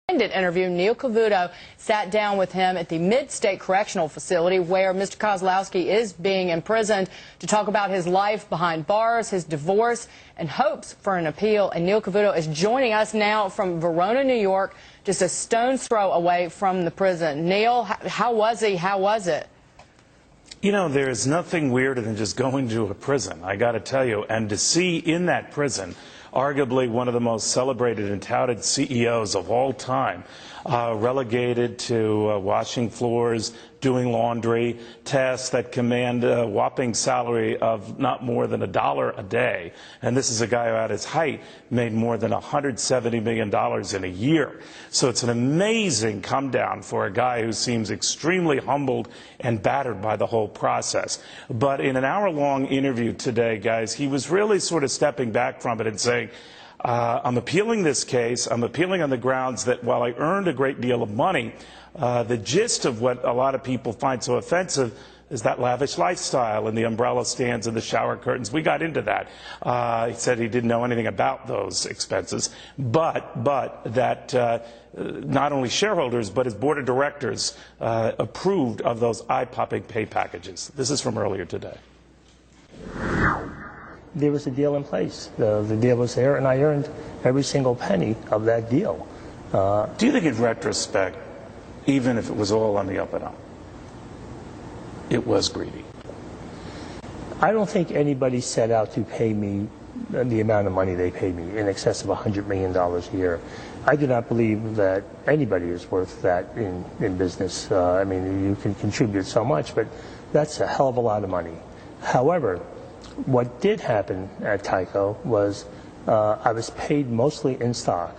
interview. Neil Cavuto sat down with him at the Mid-State Correctional Facility where Mr. Kozlowski is being imprisoned to talk about his life behind bars, his divorce, and hopes for an appeal. And Neil Cavuto is joining us now from Verona, New York, just a stone's throw away from the prison. Neil, how was he? How was it? You know, there's nothing weirder than just going to a prison, I got to tell you. And to see in that prison arguably one of the most celebrated and touted CEOs of all time, relegated to washing floors, doing laundry, tasks that command a whopping salary of not more than $1 a day. And this is a guy who at his height made more than $170 million in a year. So it's an amazing come down for a guy who seems extremely humbled and battered by the whole process. But in an hour-long interview today, guys, he was really sort of stepping back from it and saying, I'm appealing this case. I'm appealing on the grounds that while I earned a great deal of money, the gist of what a lot of people find so offensive is that lavish lifestyle and the umbrella stands and the shower curtains. We got into that. He said he didn't know anything about those expenses, but that not only shareholders but his board of directors approved of those eye-popping pay packages. This is from earlier today. There was a deal in place. The deal was there, and I earned every single penny of that deal. Do you think in retrospect, even if it was all on the up and up, it was greedy? I don't think anybody set out to pay me the amount of money they paid me, in excess of $100 million a year. I do not believe that anybody is worth that in business. I mean, you can contribute so much, but that's a hell of a lot of money. However, what did happen at Tyco was I was paid mostly in stock.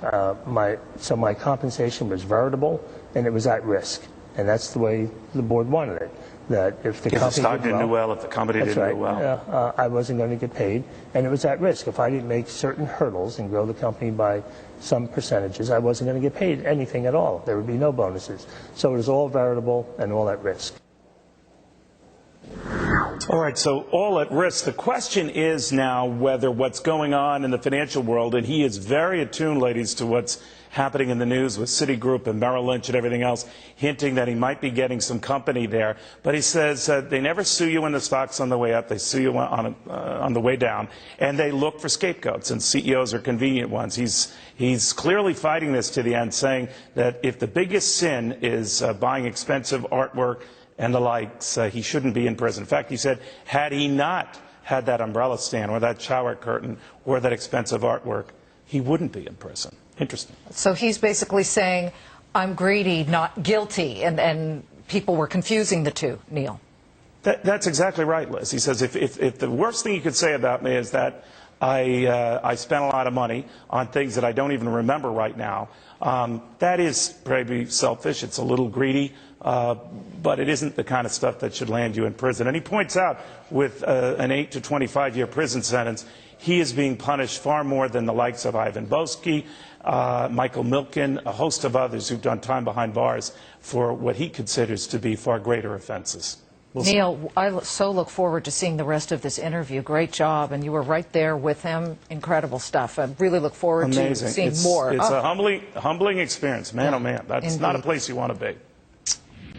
So my compensation was variable and it was at risk. And that's the way the board wanted it. That if the company stock didn't do well, if the company didn't do well, I wasn't going to get paid, and it was at risk. If I didn't make certain hurdles and grow the company by some percentages, I wasn't going to get paid anything at all. There would be no bonuses. So it was all variable and all at risk. All right, so all at risk. The question is now whether what's going on in the financial world, and he is very attuned, ladies, to what's happening in the news with Citigroup and Merrill Lynch and everything else, hinting that he might be getting some company there. But he says they never sue you when the stock's on the way up. They sue you on the way down. And they look for scapegoats, and CEOs are convenient ones. He's clearly fighting this to the end, saying that if the biggest sin is buying expensive artwork and the likes, he shouldn't be in prison. In fact, he said, had he not had that umbrella stand or that shower curtain or that expensive artwork, he wouldn't be in prison. Interesting. So he's basically saying, I'm greedy, not guilty, and people were confusing the two, Neil. That's exactly right, Liz. He says, if the worst thing you could say about me is that I spent a lot of money on things that I don't even remember right now, that is probably selfish. It's a little greedy, but it isn't the kind of stuff that should land you in prison. And he points out with an 8 to 25-year prison sentence, he is being punished far more than the likes of Ivan Boesky, Michael Milken, a host of others who've done time behind bars for what he considers to be far greater offenses. Neil, I so look forward to seeing the rest of this interview. Great job, and you were right there with him. Incredible stuff. I really look forward to seeing more. It's a humbling experience. Man, oh man, that's Indeed. Not a place you want to be.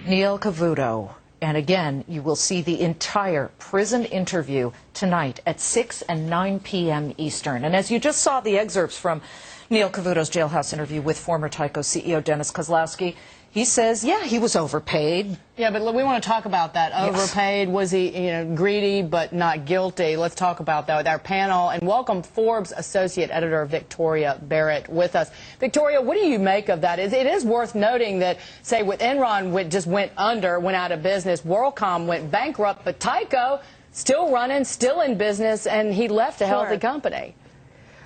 Neil Cavuto. And again, you will see the entire prison interview tonight at 6 and 9 p.m. Eastern. And as you just saw the excerpts from Neil Cavuto's jailhouse interview with former Tyco CEO Dennis Kozlowski, he says, yeah, he was overpaid. Yeah, but we want to talk about that. Overpaid. Was he, greedy but not guilty? Let's talk about that with our panel. And welcome Forbes Associate Editor Victoria Barrett with us. Victoria, what do you make of that? It is worth noting that, say, with Enron just went under, went out of business, WorldCom went bankrupt, but Tyco still running, still in business, and he left a healthy company.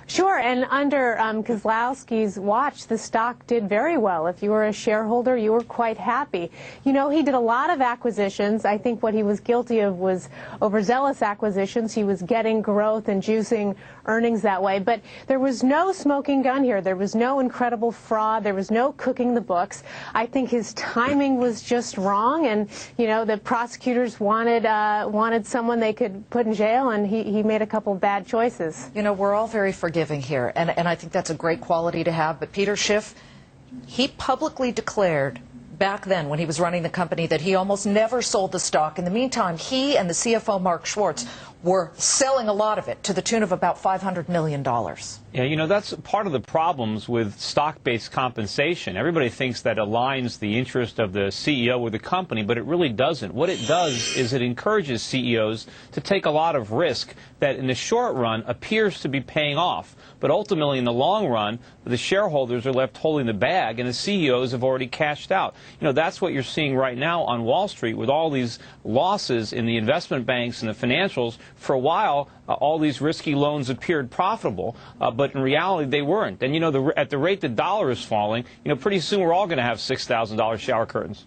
Sure, and under Kozlowski's watch, the stock did very well. If you were a shareholder, you were quite happy. You know, he did a lot of acquisitions. I think what he was guilty of was overzealous acquisitions. He was getting growth and juicing earnings that way. But there was no smoking gun here. There was no incredible fraud. There was no cooking the books. I think his timing was just wrong, and, the prosecutors wanted someone they could put in jail, and he made a couple bad choices. We're all very forgiving here, and I think that's a great quality to have. But Peter Schiff, He publicly declared back then when he was running the company that he almost never sold the stock. In the meantime, he and the CFO, Mark Schwartz, were selling a lot of it to the tune of about $500 million. Yeah, you know, that's part of the problems with stock-based compensation. Everybody thinks that aligns the interest of the CEO with the company, but it really doesn't. What it does is it encourages CEOs to take a lot of risk that in the short run appears to be paying off. But ultimately, in the long run, the shareholders are left holding the bag, and the CEOs have already cashed out. You know, that's what you're seeing right now on Wall Street with all these losses in the investment banks and the financials. For a while, all these risky loans appeared profitable, but in reality, they weren't. And, you know, at the rate the dollar is falling, you know, pretty soon we're all going to have $6,000 shower curtains.